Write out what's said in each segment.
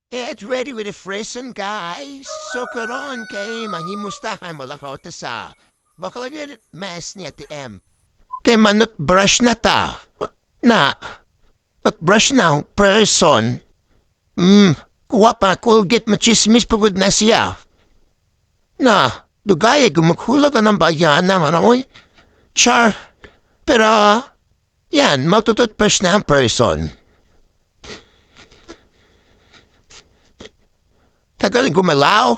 Get ready with the freshen, guys. So karon kay manghimustahan mo lakaw ta sa bakalagyan mas niya ti M. Kay manot brush na ta. Na, brush na ang person. Kuha pa Colgate machismis pagod na siya. Na, dugay gumukhula ka ng bayan naman oy. Char, pero yan, matutot brush na ang person. Tagal gumalaw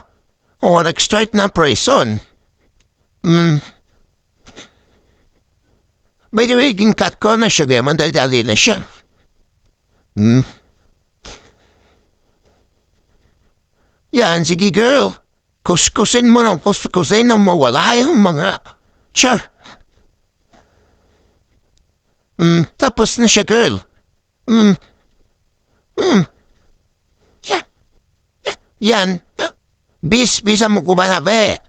o nag-start na person. By the way, ginkat ko na siya gaya, mandali na siya. Yan, sige girl. Kuskusin mo ng kuskusin nang mawala yung mga... Sure. Tapos na siya girl. Yeah. Yan. Bisa mo kumanabe.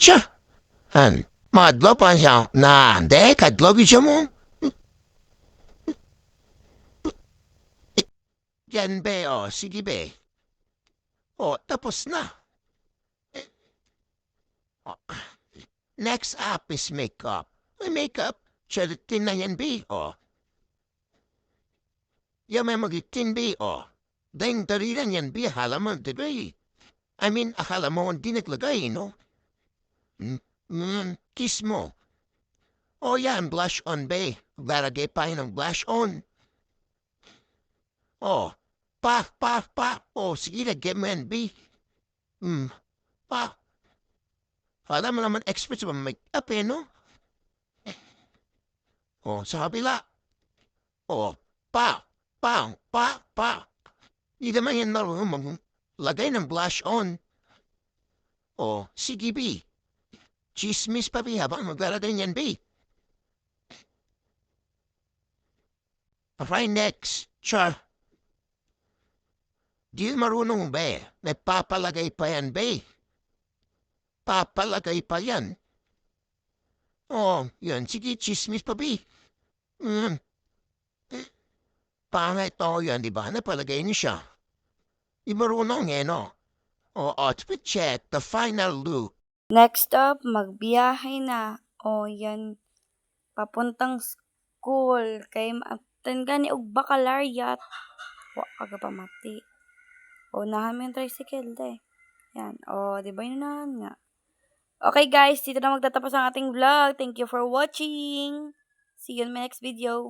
Sure. Madlo pa siya. Na, hindi, kadlo siya mo. Yan be, oh, sige be. Oh, tapos na. Oh. Next up is makeup. May makeup. Siya na yan be, oh. Yan may magitin be, oh. Dahil tariran yan be, halaman today. I mean, akala mo hindi naglagay, no? Kiss mo. Oh, yan, blush on, be. Lalagay pa yun ng blush on. Oh, pa. Oh, sige, lagyan mo yan, be. Pa. Alam mo naman, expert sa make-up, eh, no? Oh, sa kabila. Oh, pa. Hindi naman yan marunong lagay ng blush on. Oh, sige, be. Chismis pa, be, habang maglalagay niyan, be. Alright, next. Char. Di marunong, be. May papalagay pa yan, be. Papalagay pa yan. Oh, yan. Sige, chismis pa, be. Pangit to yan, di ba? Napalagay niya siya. Di marunong, eh, no? Oh, outfit check. The final look. Next up, magbiyahe na. O, yan. Papuntang school. Kay maaptan gani og bacalaureate. Wa kaga pa mati. O, nahamin tricycle day. Yan. O, di ba yun na nga? Okay guys, dito na magtatapos ang ating vlog. Thank you for watching. See you in my next video.